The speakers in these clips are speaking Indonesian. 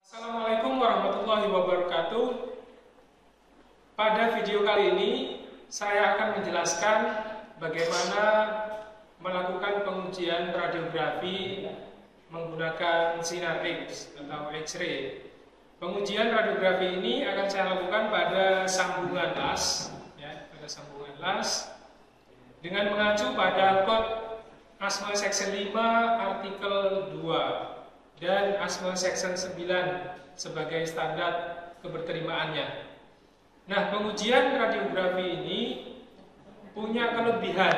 Assalamualaikum warahmatullahi wabarakatuh. Pada video kali ini saya akan menjelaskan bagaimana melakukan pengujian radiografi menggunakan sinar X atau X-ray. Pengujian radiografi ini akan saya lakukan pada sambungan las, dengan mengacu pada kode ASME Section 5 artikel 2 dan ASME Section 9 sebagai standar keberterimaannya. Nah, pengujian radiografi ini punya kelebihan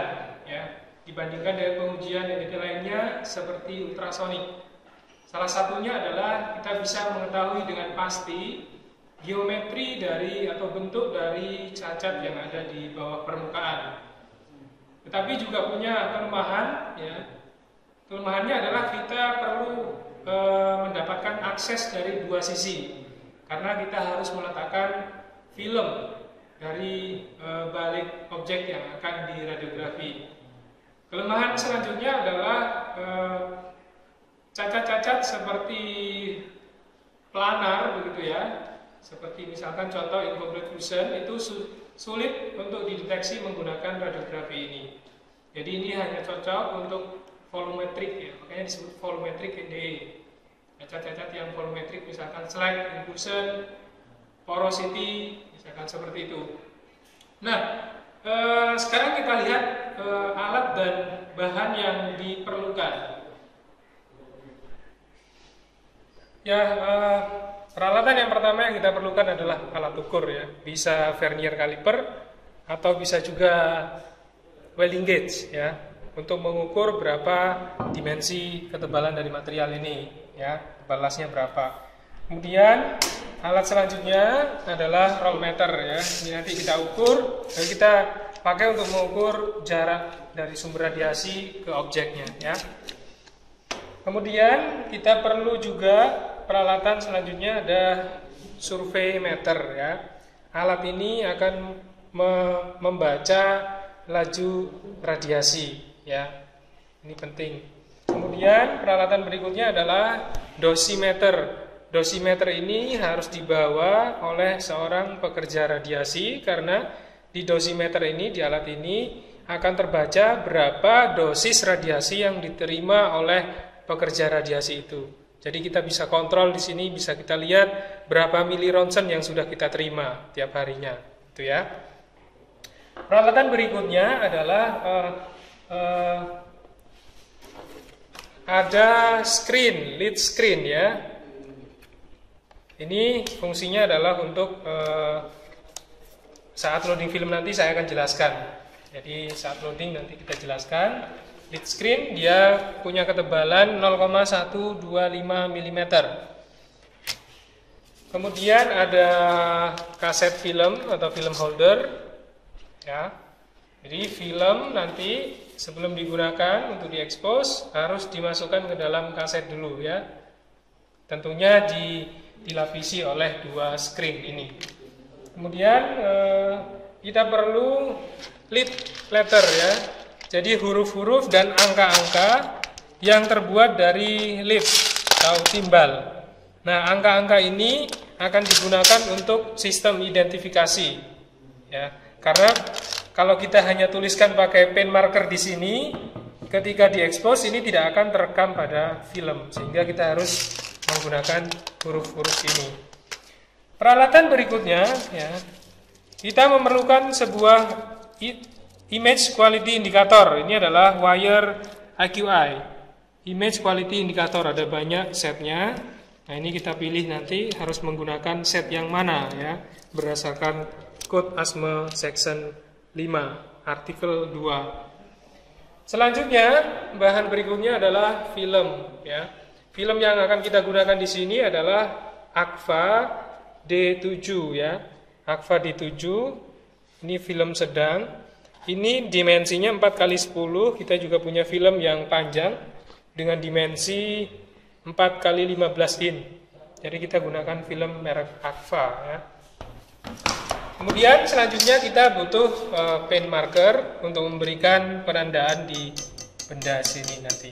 dibandingkan dengan pengujian yang lainnya seperti ultrasonik. Salah satunya adalah kita bisa mengetahui dengan pasti geometri dari atau bentuk dari cacat yang ada di bawah permukaan. Tetapi juga punya kelemahan, kelemahannya adalah kita perlu mendapatkan akses dari dua sisi, karena kita harus meletakkan film dari balik objek yang akan diradiografi. Kelemahan selanjutnya adalah cacat-cacat seperti planar begitu ya, seperti misalkan contoh incomplete fusion itu sulit untuk dideteksi menggunakan radiografi ini. Jadi ini hanya cocok untuk volumetrik makanya disebut volumetric NDE. Cacat-cacat yang volumetrik misalkan slag, inclusion, porosity, misalkan seperti itu. Nah, sekarang kita lihat alat dan bahan yang diperlukan. Peralatan yang pertama yang kita perlukan adalah alat ukur bisa vernier caliper atau bisa juga welding gauge untuk mengukur berapa dimensi ketebalan dari material ini tebal lasnya berapa. Kemudian alat selanjutnya adalah rolmeter ini nanti kita ukur dan kita pakai untuk mengukur jarak dari sumber radiasi ke objeknya Kemudian kita perlu juga peralatan selanjutnya ada survei meter Alat ini akan membaca laju radiasi Ini penting. Kemudian peralatan berikutnya adalah dosimeter. Dosimeter ini harus dibawa oleh seorang pekerja radiasi karena di dosimeter ini, di alat ini akan terbaca berapa dosis radiasi yang diterima oleh pekerja radiasi itu. Jadi kita bisa kontrol di sini, bisa kita lihat berapa mili ronsen yang sudah kita terima tiap harinya, itu ya. Peralatan berikutnya adalah ada screen, lead screen Ini fungsinya adalah untuk saat loading film nanti saya akan jelaskan. Jadi saat loading nanti kita jelaskan. Lead screen dia punya ketebalan 0,125 mm. Kemudian ada kaset film atau film holder Jadi film nanti sebelum digunakan untuk diekspos harus dimasukkan ke dalam kaset dulu Tentunya dilapisi oleh dua screen ini. Kemudian kita perlu lead letter Jadi huruf-huruf dan angka-angka yang terbuat dari lead atau timbal. Nah, angka-angka ini akan digunakan untuk sistem identifikasi Karena kalau kita hanya tuliskan pakai pen marker di sini, ketika diekspos ini tidak akan terekam pada film, sehingga kita harus menggunakan huruf-huruf ini. Peralatan berikutnya kita memerlukan sebuah image quality indicator. Ini adalah wire IQI, image quality indicator, ada banyak setnya. Nah, ini kita pilih nanti harus menggunakan set yang mana berdasarkan kode ASME Section 5 artikel 2. Selanjutnya bahan berikutnya adalah film Film yang akan kita gunakan di sini adalah Agfa D7 Agfa D7. Ini film sedang. Ini dimensinya 4x10. Kita juga punya film yang panjang dengan dimensi 4x15 in. Jadi kita gunakan film merek Agfa Kemudian selanjutnya kita butuh pen marker untuk memberikan penandaan di benda sini nanti.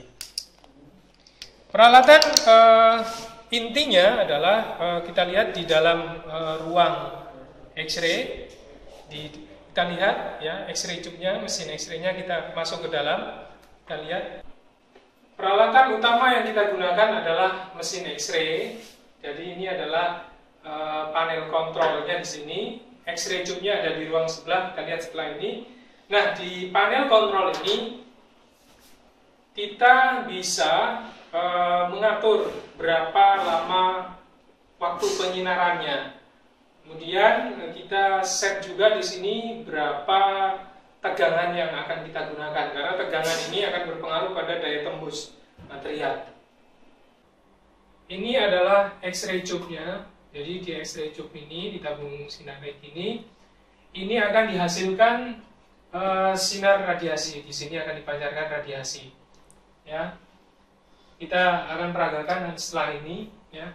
Peralatan intinya adalah kita lihat di dalam ruang X-ray, kita lihat ya X-ray tube-nya, mesin X-ray-nya kita masuk ke dalam, kita lihat. Peralatan utama yang kita gunakan adalah mesin X-ray. Jadi ini adalah panel kontrolnya di sini. X-ray tube-nya ada di ruang sebelah, kita lihat setelah ini. Nah, di panel kontrol ini kita bisa mengatur berapa lama waktu penyinarannya. Kemudian kita set juga di sini berapa tegangan yang akan kita gunakan, karena tegangan ini akan berpengaruh pada daya tembus material. Ini adalah X-ray tube-nya. Jadi di X-ray tube ini, di tabung sinar ini akan dihasilkan sinar radiasi. Di sini akan dipancarkan radiasi. Ya, kita akan peragakan setelah ini. Ya,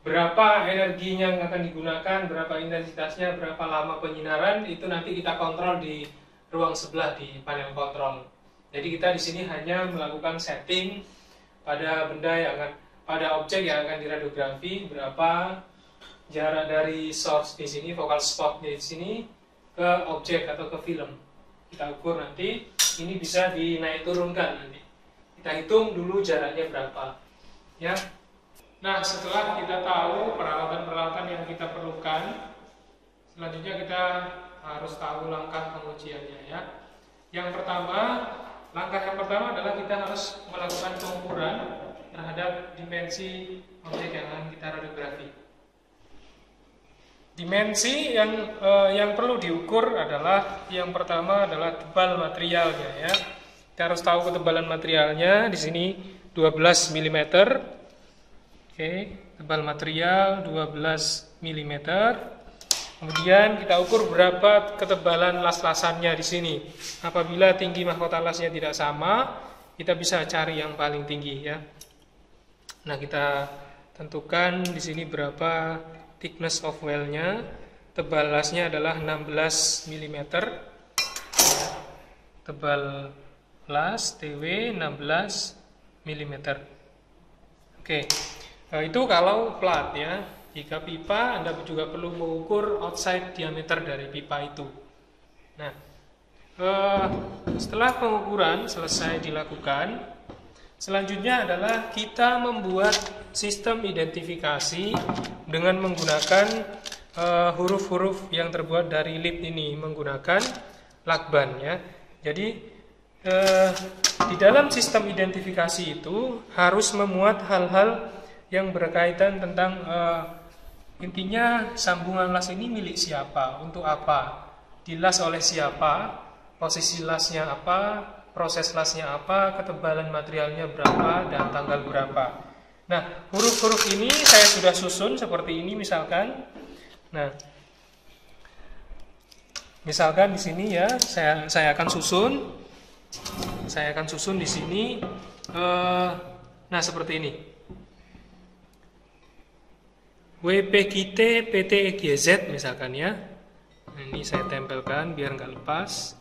berapa energinya yang akan digunakan, berapa intensitasnya, berapa lama penyinaran, itu nanti kita kontrol di ruang sebelah di panel kontrol. Jadi kita di sini hanya melakukan setting pada benda yang pada objek yang akan diradiografi, berapa jarak dari source di sini, focal spot di sini ke objek atau ke film. Kita ukur nanti, ini bisa dinaik turunkan nanti. Kita hitung dulu jaraknya berapa. Ya. Nah, setelah kita tahu peralatan-peralatan yang kita perlukan, selanjutnya kita harus tahu langkah pengujiannya ya. Langkah yang pertama adalah kita harus melakukan pengukuran terhadap dimensi objek yang akan kita radiografi. Dimensi yang perlu diukur adalah yang pertama adalah tebal materialnya ya. Kita harus tahu ketebalan materialnya. Di sini 12 mm. Oke, tebal material 12 mm. Kemudian kita ukur berapa ketebalan las-lasannya di sini. Apabila tinggi mahkota lasnya tidak sama, kita bisa cari yang paling tinggi ya. Nah, kita tentukan di sini berapa thickness of well-nya. Tebal lasnya adalah 16 mm. Ya, tebal las TW 16 mm. Oke. Itu kalau plat ya. Jika pipa, Anda juga perlu mengukur outside diameter dari pipa itu. Nah, setelah pengukuran selesai dilakukan, selanjutnya adalah kita membuat sistem identifikasi dengan menggunakan huruf-huruf yang terbuat dari lip ini, menggunakan lakban ya. Jadi di dalam sistem identifikasi itu harus memuat hal-hal yang berkaitan tentang intinya sambungan las ini milik siapa, untuk apa, dilas oleh siapa, posisi lasnya apa, proses lasnya apa, ketebalan materialnya berapa, dan tanggal berapa. Nah, huruf-huruf ini saya sudah susun seperti ini misalkan. Nah, misalkan di sini ya, saya akan susun di sini. Nah, seperti ini. WPKT PT EGZ misalkan ya. Ini saya tempelkan biar nggak lepas.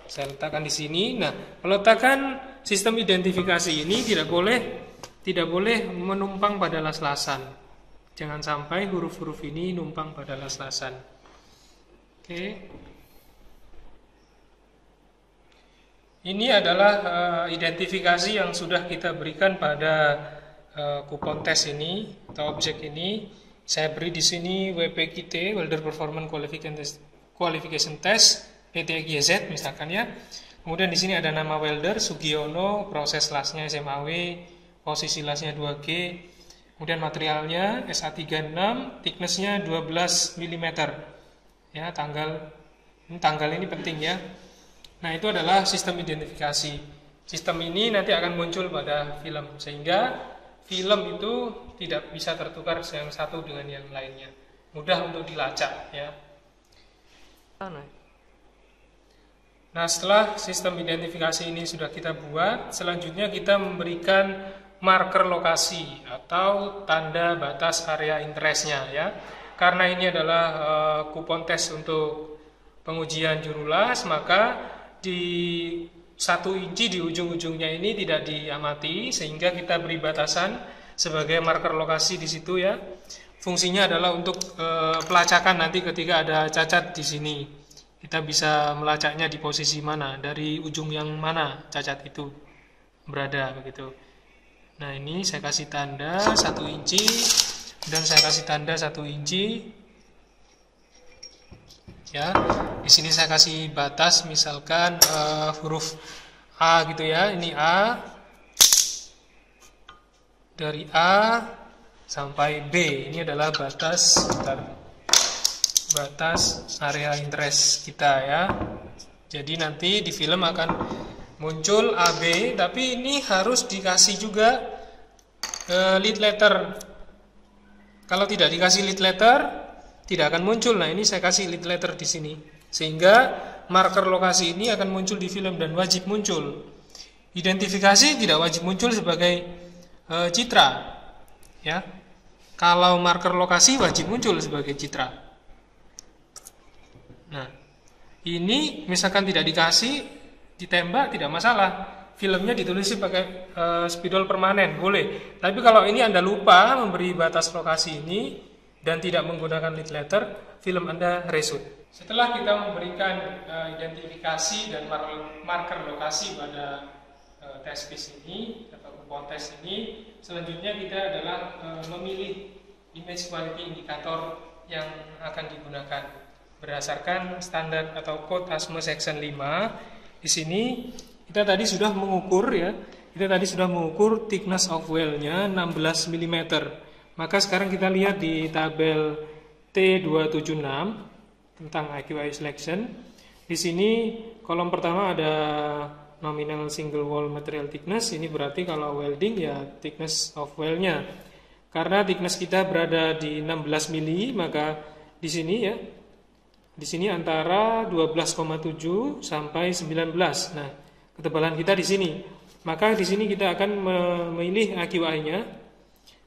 Saya letakkan di sini. Nah, peletakan sistem identifikasi ini tidak boleh menumpang pada las-lasan. Jangan sampai huruf-huruf ini numpang pada las-lasan. Oke. Ini adalah identifikasi yang sudah kita berikan pada kupon tes ini atau objek ini. Saya beri di sini WPKT Welder Performance Qualification Test PT EGZ misalkan ya. Kemudian di sini ada nama welder Sugiono, proses lasnya SMAW, posisi lasnya 2G. Kemudian materialnya SA36, thicknessnya 12 mm. Ya, tanggal ini penting ya. Nah, itu adalah sistem identifikasi. Sistem ini nanti akan muncul pada film sehingga film itu tidak bisa tertukar yang satu dengan yang lainnya. Mudah untuk dilacak ya. Nah, setelah sistem identifikasi ini sudah kita buat, selanjutnya kita memberikan marker lokasi atau tanda batas area interestnya ya. Karena ini adalah kupon tes untuk pengujian juru las, maka di 1 inci di ujung-ujungnya ini tidak diamati, sehingga kita beri batasan sebagai marker lokasi di situ ya. Fungsinya adalah untuk pelacakan nanti ketika ada cacat di sini. Kita bisa melacaknya di posisi mana, dari ujung yang mana cacat itu berada begitu. Nah, ini saya kasih tanda 1 inci dan saya kasih tanda 1 inci. Ya, di sini saya kasih batas misalkan huruf A gitu ya. Ini A, dari A sampai B. Ini adalah batas area interest kita ya. Jadi nanti di film akan muncul AB, tapi ini harus dikasih juga lead letter. Kalau tidak dikasih lead letter, tidak akan muncul. Nah, ini saya kasih lead letter di sini, sehingga marker lokasi ini akan muncul di film dan wajib muncul. Identifikasi tidak wajib muncul sebagai citra, ya. Kalau marker lokasi wajib muncul sebagai citra. Nah, ini misalkan tidak dikasih, ditembak tidak masalah. Filmnya ditulis pakai spidol permanen, boleh. Tapi kalau ini Anda lupa memberi batas lokasi ini dan tidak menggunakan lead letter, film Anda reshoot. Setelah kita memberikan identifikasi dan marker lokasi pada test piece ini atau kupon tes ini, selanjutnya kita adalah memilih image quality indicator yang akan digunakan berdasarkan standar atau code ASME section 5. Di sini kita tadi sudah mengukur ya. Kita tadi sudah mengukur thickness of well-nya 16 mm. Maka sekarang kita lihat di tabel T276 tentang IQI selection. Di sini kolom pertama ada nominal single wall material thickness. Ini berarti kalau welding ya thickness of well-nya. Karena thickness kita berada di 16 mm, maka di sini ya, di sini antara 12,7 sampai 19. Nah, ketebalan kita di sini. Maka di sini kita akan memilih AQI-nya.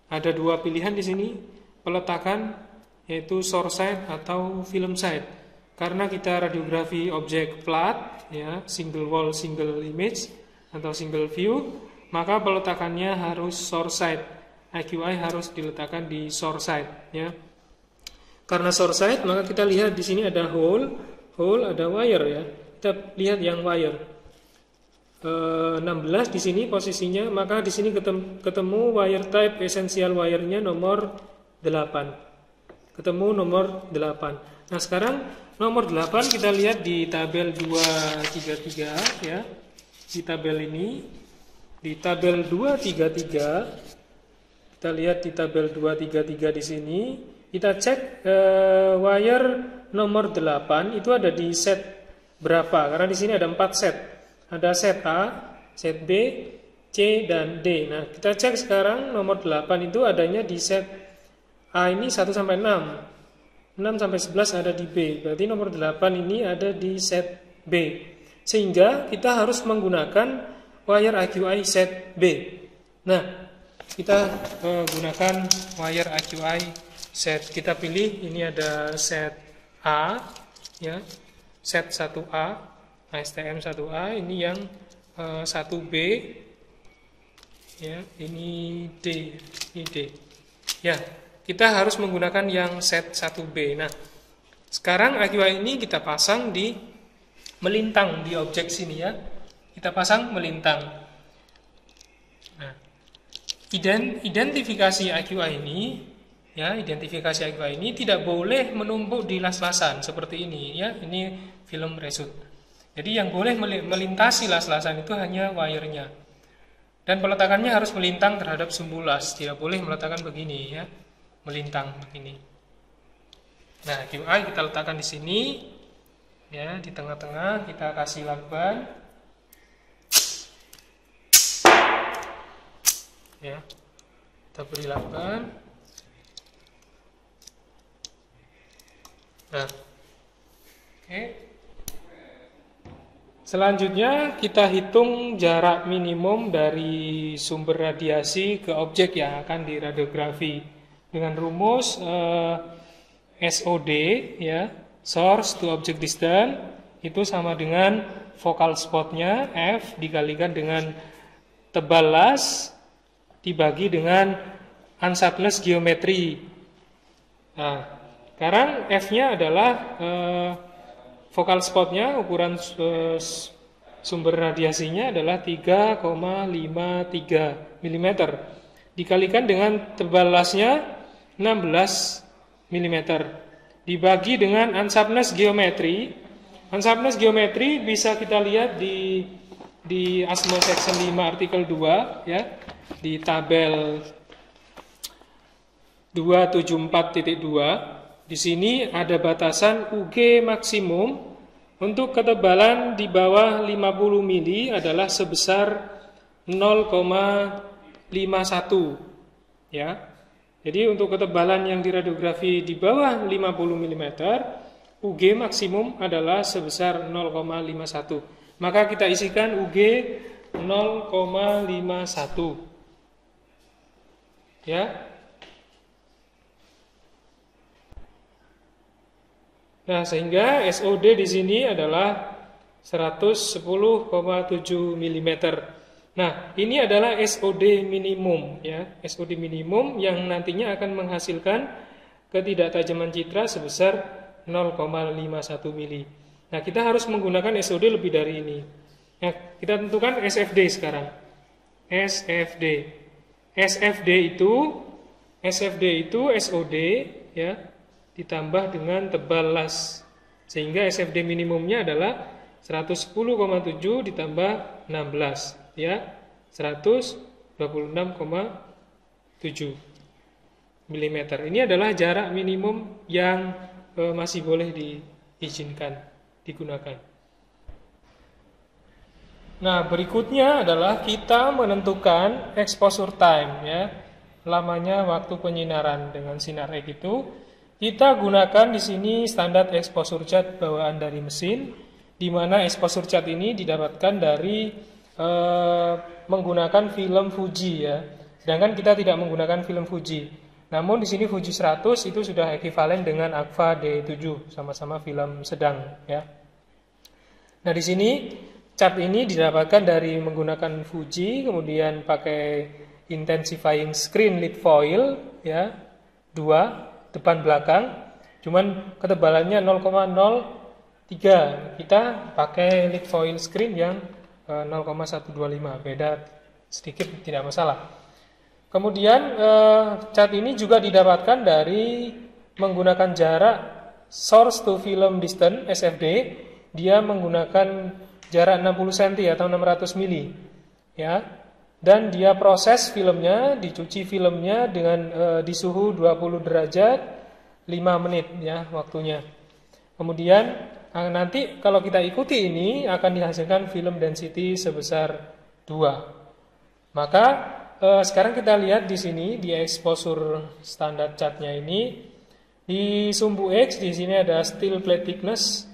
Ada 2 pilihan di sini, peletakan yaitu source side atau film side. Karena kita radiografi objek flat ya, single wall single image atau single view, maka peletakannya harus source side. AQI harus diletakkan di source side ya. Karena source side, maka kita lihat di sini ada hole ada wire ya. Kita lihat yang wire 16 di sini posisinya, maka di sini ketemu wire type essential wire-nya nomor 8. Ketemu nomor 8. Nah, sekarang nomor 8 kita lihat di tabel 233 ya. Di tabel ini, di tabel 233, kita lihat di tabel 233 di sini. Kita cek wire nomor 8 itu ada di set berapa? Karena di sini ada 4 set. Ada set A, set B, C, dan D. Nah, kita cek sekarang nomor 8 itu adanya di set A ini 1 sampai 6. 6 sampai 11 ada di B. Berarti nomor 8 ini ada di set B. Sehingga kita harus menggunakan wire AQI set B. Nah, kita gunakan wire AQI set. Kita pilih ini ada set A ya, set 1A, ASTM 1A, ini yang 1B ya, ini D, ini D. Ya, kita harus menggunakan yang set 1B. Nah, sekarang AQI ini kita pasang di melintang di objek sini ya. Kita pasang melintang. Nah, identifikasi AQI ini ya, identifikasi AQI ini tidak boleh menumpuk di las-lasan seperti ini ya. Ini film reshoot. Jadi yang boleh melintasi las-lasan itu hanya wire-nya. Dan peletakannya harus melintang terhadap sumbu las, tidak boleh meletakkan begini ya, melintang begini. Nah, AQI kita letakkan di sini ya, di tengah-tengah kita kasih lakban. Ya. Kita beri lakban. Nah, oke. Selanjutnya kita hitung jarak minimum dari sumber radiasi ke objek yang akan diradiografi dengan rumus SOD ya, source to object distance itu sama dengan focal spotnya F dikalikan dengan tebal las dibagi dengan unsharpness geometri. Nah, sekarang F-nya adalah focal spotnya, ukuran sumber radiasinya adalah 3,53 mm. Dikalikan dengan tebal lasnya 16 mm. Dibagi dengan unsharpness geometri. Unsharpness geometri bisa kita lihat di ASMO section 5 artikel 2 ya, di tabel 274.2. Di sini ada batasan UG maksimum untuk ketebalan di bawah 50 mili adalah sebesar 0,51 ya. Jadi untuk ketebalan yang di radiografi di bawah 50 mm, UG maksimum adalah sebesar 0,51. Maka kita isikan UG 0,51 ya. Nah, sehingga SOD di sini adalah 110,7 mm. Nah, ini adalah SOD minimum ya. SOD minimum yang nantinya akan menghasilkan ketidaktajaman citra sebesar 0,51 mili. Nah, kita harus menggunakan SOD lebih dari ini. Nah, kita tentukan SFD sekarang. SFD. SFD itu SOD ya, ditambah dengan tebal las, sehingga SFD minimumnya adalah 110,7 ditambah 16 ya, 126,7 mm. Ini adalah jarak minimum yang masih boleh diizinkan digunakan. Nah, berikutnya adalah kita menentukan exposure time ya, lamanya waktu penyinaran dengan sinar X itu. Kita gunakan di sini standar exposure chart bawaan dari mesin, di mana exposure chart ini didapatkan dari menggunakan film Fuji ya. Sedangkan kita tidak menggunakan film Fuji. Namun di sini Fuji 100 itu sudah ekuivalen dengan Agfa D7, sama-sama film sedang ya. Nah, di sini chart ini didapatkan dari menggunakan Fuji, kemudian pakai intensifying screen lead foil ya, 2 depan belakang, cuman ketebalannya 0,03. Kita pakai lead foil screen yang 0,125, beda sedikit tidak masalah. Kemudian chart ini juga didapatkan dari menggunakan jarak source to film distance SFD. Dia menggunakan jarak 60 cm atau 600 mili ya. Dan dia proses filmnya, dicuci filmnya dengan di suhu 20 derajat 5 menit ya waktunya. Kemudian nanti kalau kita ikuti ini akan dihasilkan film density sebesar 2. Maka sekarang kita lihat di sini di exposure standar chartnya ini, di sumbu X di sini ada steel plate thickness.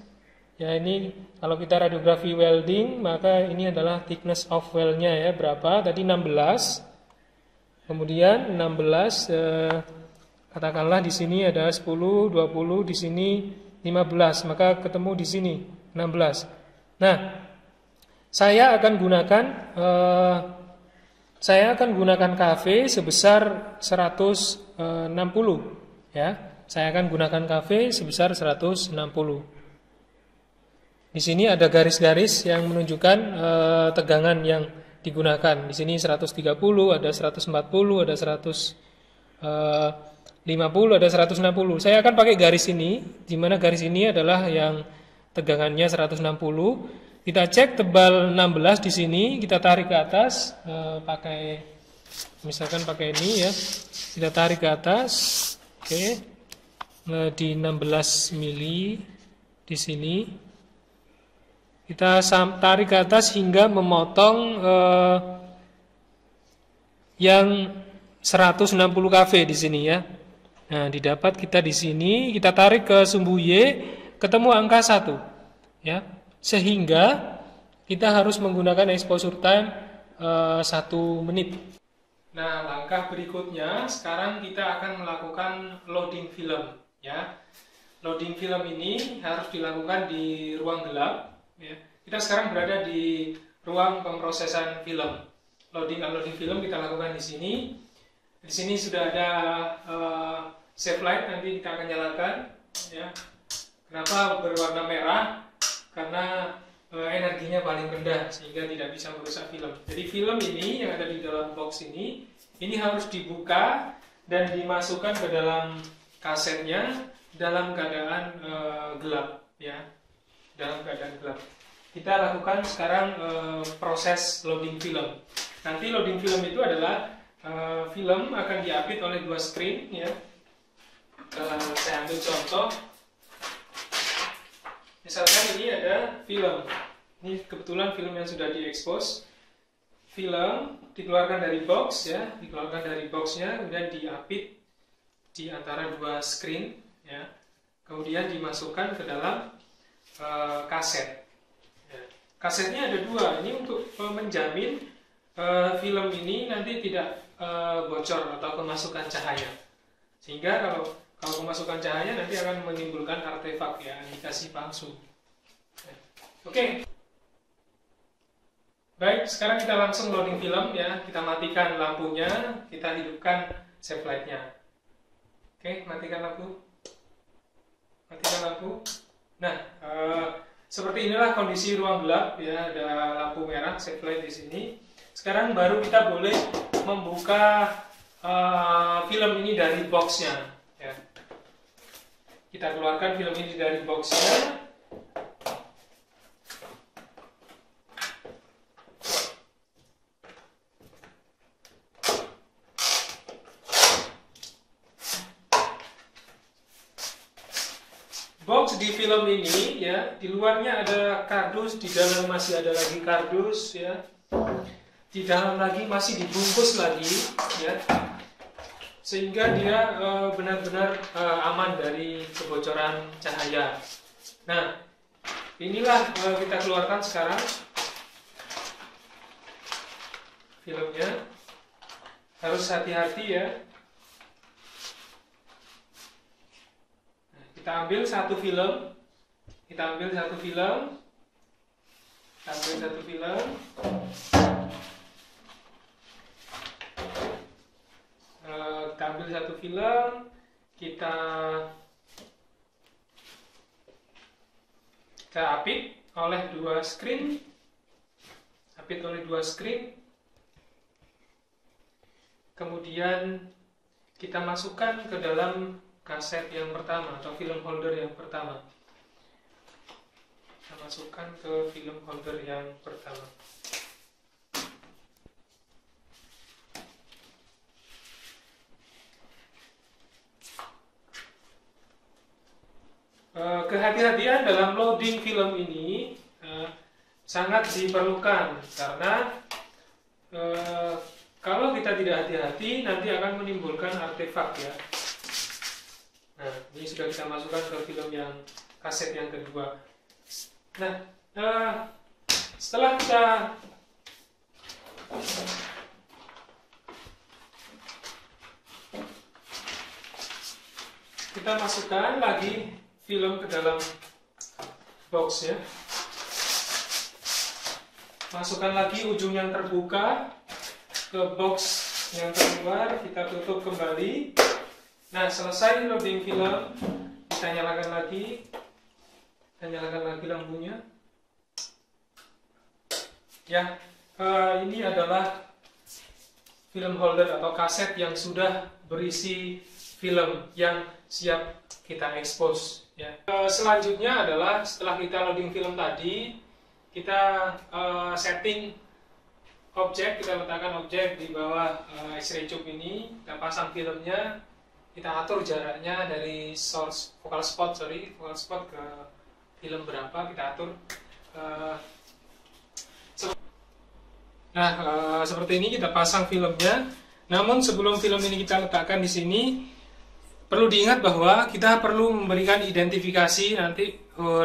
Ya, ini kalau kita radiografi welding, maka ini adalah thickness of well-nya ya, berapa? Tadi 16. Kemudian 16 katakanlah di sini ada 10, 20, di sini 15, maka ketemu di sini 16. Nah, saya akan gunakan KV sebesar 160 ya. Saya akan gunakan KV sebesar 160. Di sini ada garis-garis yang menunjukkan tegangan yang digunakan. Di sini 130, ada 140, ada 150, ada 160. Saya akan pakai garis ini, di mana garis ini adalah yang tegangannya 160. Kita cek tebal 16 di sini, kita tarik ke atas, misalkan pakai ini ya. Kita tarik ke atas, oke, di 16 mili di sini. Kita tarik ke atas hingga memotong yang 160 kV di sini ya. Nah, didapat kita di sini, kita tarik ke sumbu Y, ketemu angka 1 ya. Sehingga kita harus menggunakan exposure time 1 menit. Nah, langkah berikutnya sekarang kita akan melakukan loading film ya. Loading film ini harus dilakukan di ruang gelap ya. Kita sekarang berada di ruang pemrosesan film. Loading film kita lakukan di sini. Di sini sudah ada save light, nanti kita akan nyalakan. Ya. Kenapa berwarna merah? Karena energinya paling rendah sehingga tidak bisa merusak film. Jadi film ini yang ada di dalam box ini harus dibuka dan dimasukkan ke dalam kasetnya dalam keadaan gelap, ya, dalam keadaan gelap. Kita lakukan sekarang proses loading film. Nanti loading film itu adalah film akan diapit oleh 2 screen, ya. Saya ambil contoh. Misalkan ini ada film. Ini kebetulan film yang sudah diekspos. Film dikeluarkan dari box, ya, dikeluarkan dari boxnya, kemudian diapit di antara 2 screen, ya. Kemudian dimasukkan ke dalam kaset. Ya. Kasetnya ada 2. Ini untuk menjamin film ini nanti tidak bocor atau kemasukan cahaya. Sehingga kalau kemasukan cahaya nanti akan menimbulkan artefak, ya, indikasi palsu. Oke. Baik, sekarang kita langsung loading film, ya. Kita matikan lampunya, kita hidupkan save light-nya. Oke, matikan lampu. Matikan lampu. Nah, seperti inilah kondisi ruang gelap, ya. Ada lampu merah save light di sini. Sekarang baru kita boleh membuka film ini dari boxnya. Kita keluarkan film ini dari boxnya. Box di film ini, ya, di luarnya ada kardus, di dalam masih ada lagi kardus, ya. Di dalam lagi masih dibungkus lagi, ya. Sehingga dia benar-benar aman dari kebocoran cahaya. Nah, inilah kita keluarkan sekarang filmnya. Harus hati-hati, ya. Nah, kita ambil satu film. Kita ambil satu film. Kita ambil satu film, kita apit oleh 2 screen, kemudian kita masukkan ke dalam kaset yang pertama atau film holder yang pertama. Kita masukkan ke film holder yang pertama. Kehati-hatian dalam loading film ini sangat diperlukan karena kalau kita tidak hati-hati nanti akan menimbulkan artefak, ya. Nah, ini sudah kita masukkan ke film yang kaset yang kedua. Nah, setelah kita masukkan lagi film ke dalam box, ya. Masukkan lagi ujung yang terbuka ke box yang terluar, kita tutup kembali. Nah, selesai loading film, kita nyalakan lagi. Kita nyalakan lagi lampunya. Ya, ini adalah film holder atau kaset yang sudah berisi film yang siap kita expose, ya. Selanjutnya adalah setelah kita loading film tadi, kita setting objek, kita letakkan objek di bawah X-ray tube ini, kita pasang filmnya, kita atur jaraknya dari source focal spot ke film berapa, kita atur. Seperti ini kita pasang filmnya. Namun sebelum film ini kita letakkan di sini, perlu diingat bahwa kita perlu memberikan identifikasi nanti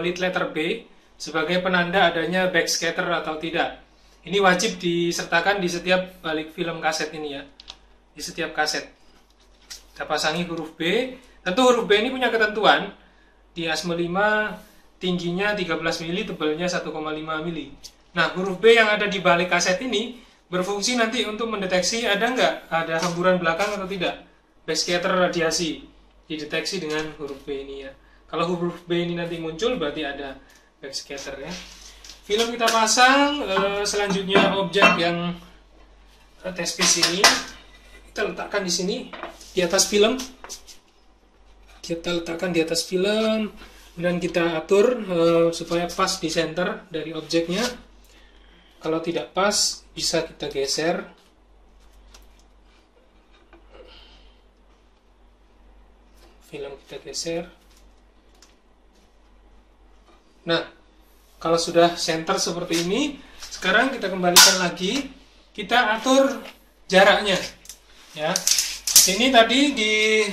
lead letter B sebagai penanda adanya backscatter atau tidak. Ini wajib disertakan di setiap balik film kaset ini, ya. Di setiap kaset. Kita pasangi huruf B. Tentu huruf B ini punya ketentuan. Di ASME 5 tingginya 13 mili, tebalnya 1,5 mili. Nah, huruf B yang ada di balik kaset ini berfungsi nanti untuk mendeteksi ada hamburan belakang atau tidak. Backscatter radiasi dideteksi dengan huruf B ini ya. Kalau huruf B ini nanti muncul berarti ada backscatter ya. Film kita pasang, selanjutnya objek yang test case ini kita letakkan di sini di atas film. Kita letakkan di atas film dan kita atur supaya pas di center dari objeknya. Kalau tidak pas bisa kita geser. Film kita geser. Nah, kalau sudah center seperti ini, sekarang kita kembalikan lagi, kita atur jaraknya. Ya, sini tadi di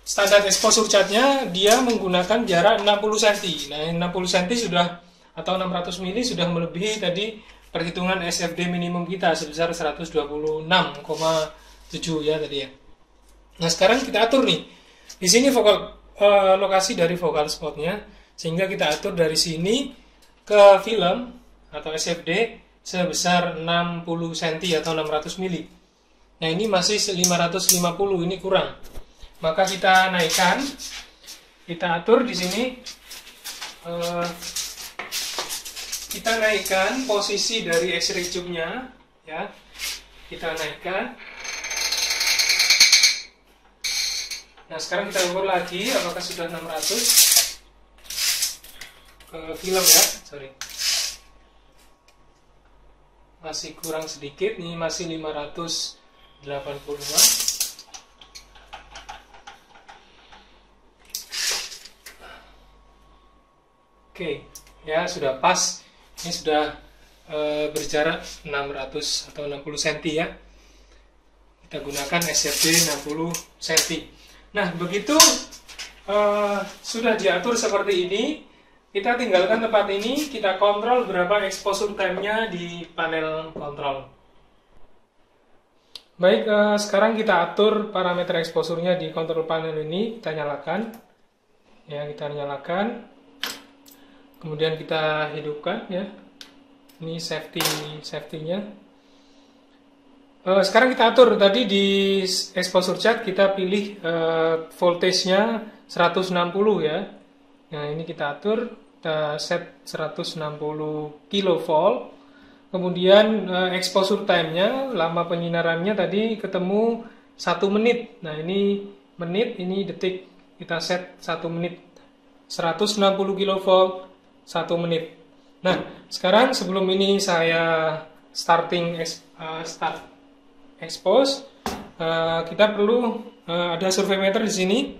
standar exposure chartnya dia menggunakan jarak 60 cm. Nah, 60 cm sudah atau 600 mili sudah melebihi tadi perhitungan SFD minimum kita sebesar 126,7 ya tadi ya. Nah, sekarang kita atur nih. Di sini lokasi dari focal spotnya, sehingga kita atur dari sini ke film atau SFD sebesar 60 cm atau 600 mili. Nah, ini masih 550, ini kurang. Maka kita naikkan, kita atur di sini, kita naikkan posisi dari X-ray tube-nya, ya. Kita naikkan. Nah, sekarang kita ukur lagi apakah sudah 600 ke film ya, sorry. Masih kurang sedikit, ini masih 580-an. Oke, ya sudah pas. Ini sudah berjarak 600 atau 60 cm ya. Kita gunakan SFD 60 cm. Nah, begitu sudah diatur seperti ini, kita tinggalkan tempat ini, kita kontrol berapa exposure time-nya di panel kontrol. Baik, sekarang kita atur parameter exposure-nya di kontrol panel ini, kita nyalakan. Ya, kita nyalakan. Kemudian kita hidupkan ya. Ini safety-nya. Sekarang kita atur tadi di exposure chart kita pilih voltage-nya 160 ya. Nah, ini kita atur, kita set 160 kV. Kemudian exposure time-nya, lama penyinarannya tadi ketemu 1 menit. Nah, ini menit, ini detik. Kita set 1 menit. 160 kV 1 menit. Nah, sekarang sebelum ini saya start expose, kita perlu ada survey meter di sini.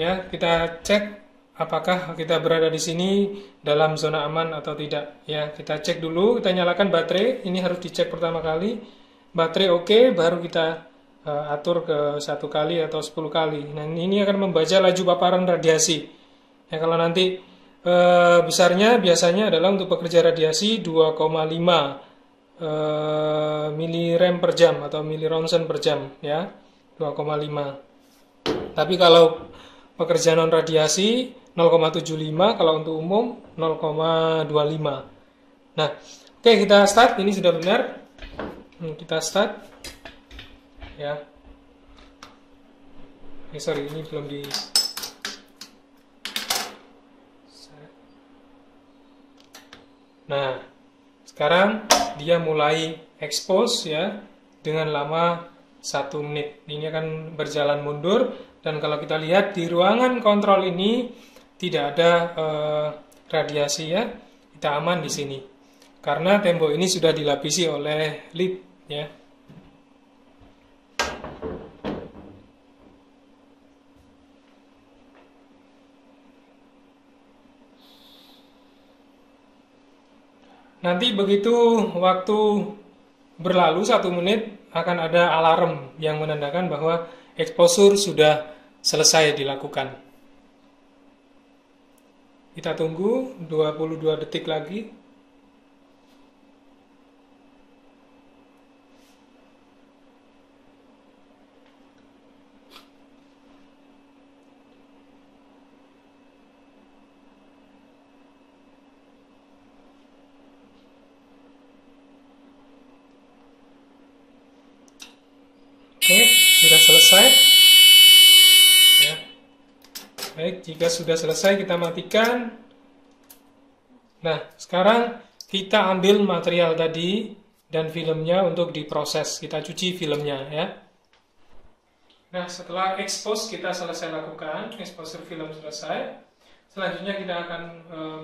Ya, kita cek apakah kita berada di sini dalam zona aman atau tidak. Ya, kita cek dulu, kita nyalakan baterai. Ini harus dicek pertama kali. Baterai oke, baru kita atur ke 1 kali atau 10 kali. Nah, ini akan membaca laju paparan radiasi. Ya, kalau nanti besarnya biasanya adalah untuk pekerja radiasi 2,5 milirem per jam atau milironsen per jam ya, 2,5. Tapi kalau pekerja non radiasi 0,75, kalau untuk umum 0,25. Nah, oke, kita start. Ini sudah benar. Kita start ya. Sorry, ini belum di. Nah, sekarang dia mulai expose ya dengan lama 1 menit. Ini akan berjalan mundur, dan kalau kita lihat di ruangan kontrol ini tidak ada radiasi ya. Kita aman di sini. Karena tembok ini sudah dilapisi oleh lid ya. Nanti begitu waktu berlalu 1 menit akan ada alarm yang menandakan bahwa exposure sudah selesai dilakukan. Kita tunggu 22 detik lagi. selesai. Ya. Baik, jika sudah selesai kita matikan. Nah, sekarang kita ambil material tadi dan filmnya untuk diproses. Kita cuci filmnya ya. Nah, setelah expose kita selesai lakukan, exposure film selesai. Selanjutnya kita akan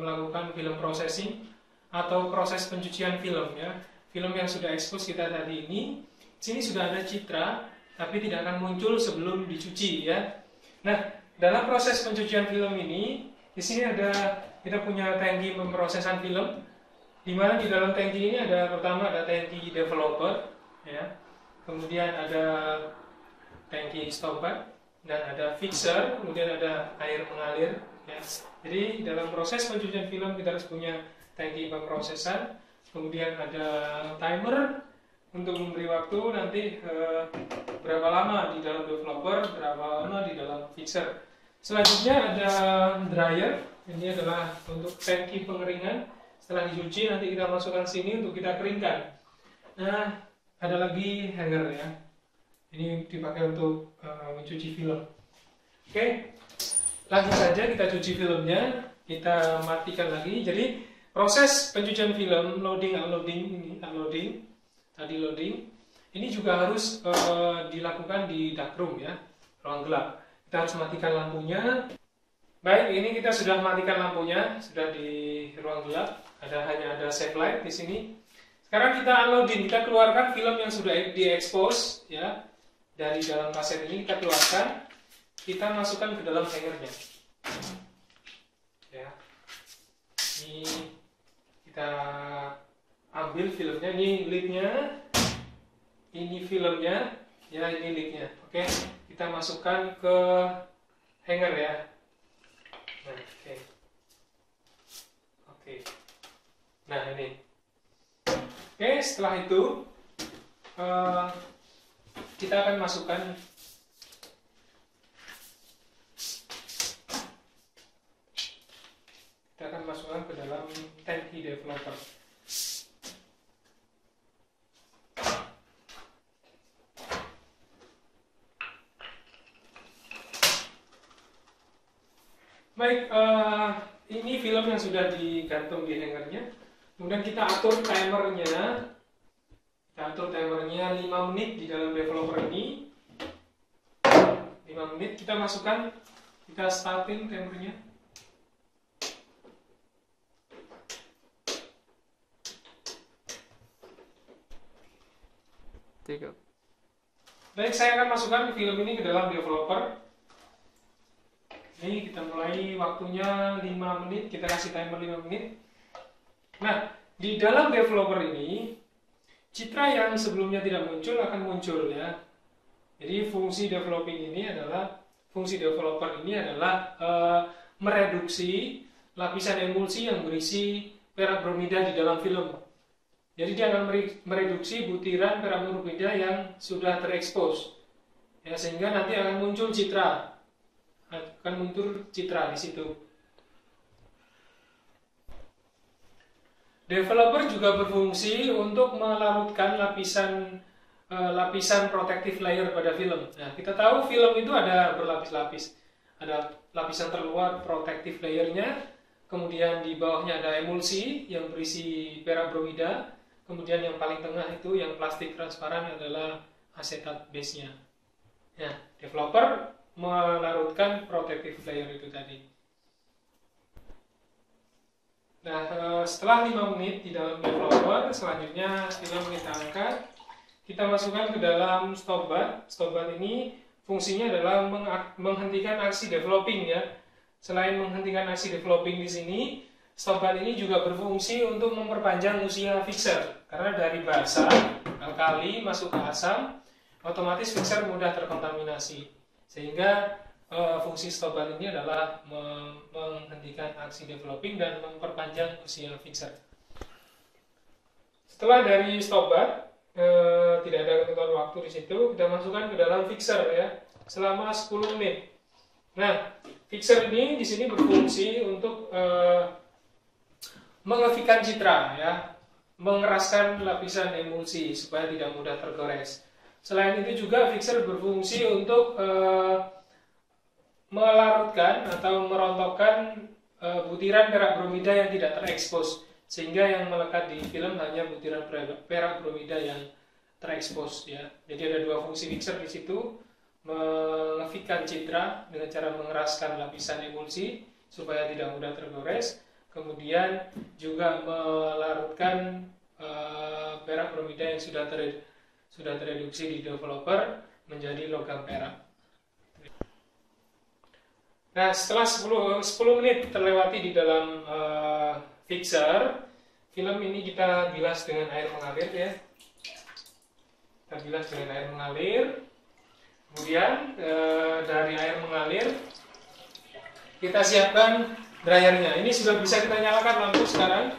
melakukan film processing atau proses pencucian film ya. Film yang sudah expose kita tadi ini, sini sudah ada citra, tapi tidak akan muncul sebelum dicuci ya. Nah, dalam proses pencucian film ini, di sini kita punya tangki pemrosesan film, di mana di dalam tangki ini pertama ada tangki developer ya, kemudian ada tangki stopper dan ada fixer, kemudian ada air mengalir ya. Jadi dalam proses pencucian film kita harus punya tangki pemrosesan, kemudian ada timer untuk memberi waktu nanti berapa lama di dalam developer, berapa lama di dalam fixer. Selanjutnya ada dryer, ini adalah untuk tangki pengeringan. Setelah dicuci nanti kita masukkan sini untuk kita keringkan. Nah, ada lagi hanger ya. Ini dipakai untuk mencuci film. Oke, langsung saja kita cuci filmnya, kita matikan lagi. Jadi proses pencucian film, loading, unloading, tadi loading, ini juga harus dilakukan di darkroom ya, ruang gelap. Kita harus matikan lampunya. Baik, ini kita sudah matikan lampunya, sudah di ruang gelap. Hanya ada safe light di sini. Sekarang kita unloading, kita keluarkan film yang sudah diekspos ya. Dari dalam kaset ini kita keluarkan, kita masukkan ke dalam hangernya. Ya. Ini kita ambil filmnya, ini lidnya, ini filmnya, ya ini lidnya. Oke, kita masukkan ke hanger ya. Nah, oke. Nah ini. Oke, setelah itu kita akan masukkan ke dalam tangki developer. Baik, ini film yang sudah digantung di hangernya. Kemudian kita atur timernya. Kita atur timernya 5 menit di dalam developer ini. 5 menit kita masukkan, kita starting timernya. Baik, saya akan masukkan film ini ke dalam developer. Ini kita mulai waktunya 5 menit, kita kasih timer 5 menit. Nah, di dalam developer ini, citra yang sebelumnya tidak muncul akan muncul ya. Jadi fungsi developer ini adalah mereduksi lapisan emulsi yang berisi perak bromida di dalam film. Jadi dia akan mereduksi butiran perak bromida yang sudah terekspos. Ya, sehingga nanti akan muncul citra. Di situ. Developer juga berfungsi untuk melarutkan lapisan protective layer pada film. Nah, kita tahu film itu ada berlapis-lapis. Ada lapisan terluar protective layernya, kemudian di bawahnya ada emulsi yang berisi perak bromida, kemudian yang paling tengah itu yang plastik transparan adalah asetat base-nya. Nah, developer melarutkan protective layer itu tadi. Nah, setelah 5 menit di dalam developer, selanjutnya film kita angkat, kita masukkan ke dalam stop bar. Stop bar ini fungsinya adalah menghentikan aksi developing ya. Selain menghentikan aksi developing di sini, stop bar ini juga berfungsi untuk memperpanjang usia fixer. Karena dari basa, alkali masuk ke asam, otomatis fixer mudah terkontaminasi. Sehingga fungsi stop bar ini adalah menghentikan aksi developing dan memperpanjang usia fixer. Setelah dari stop bar, tidak ada ketentuan waktu di situ, kita masukkan ke dalam fixer ya, selama 10 menit. Nah, fixer ini di sini berfungsi untuk mengefikkan citra ya, mengeraskan lapisan emulsi supaya tidak mudah tergores. Selain itu juga fixer berfungsi untuk melarutkan atau merontokkan butiran perak bromida yang tidak terekspos, sehingga yang melekat di film hanya butiran perak bromida yang terekspos ya. Jadi ada dua fungsi fixer di situ, mengefikkan citra dengan cara mengeraskan lapisan emulsi supaya tidak mudah tergores, kemudian juga melarutkan perak bromida yang sudah tereduksi di developer menjadi logam perak. Nah, setelah 10 menit terlewati di dalam fixer, film ini kita bilas dengan air mengalir ya. Kita bilas dengan air mengalir. Kemudian dari air mengalir kita siapkan dryernya. Ini sudah bisa kita nyalakan lampu sekarang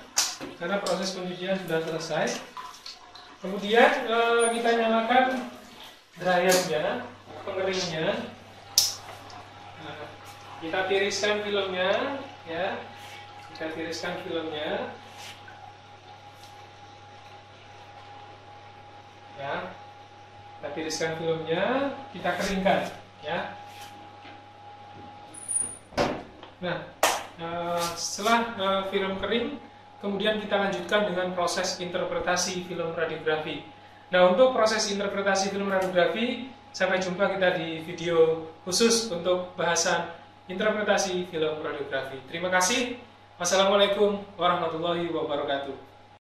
karena proses pencucian sudah selesai. Kemudian kita nyalakan dryernya, pengeringnya. Kita tiriskan filmnya, ya. Kita tiriskan filmnya, ya. Kita tiriskan filmnya, kita keringkan, ya. Nah, setelah film kering, kemudian kita lanjutkan dengan proses interpretasi film radiografi. Nah, untuk proses interpretasi film radiografi, sampai jumpa kita di video khusus untuk bahasan interpretasi film radiografi. Terima kasih. Wassalamualaikum warahmatullahi wabarakatuh.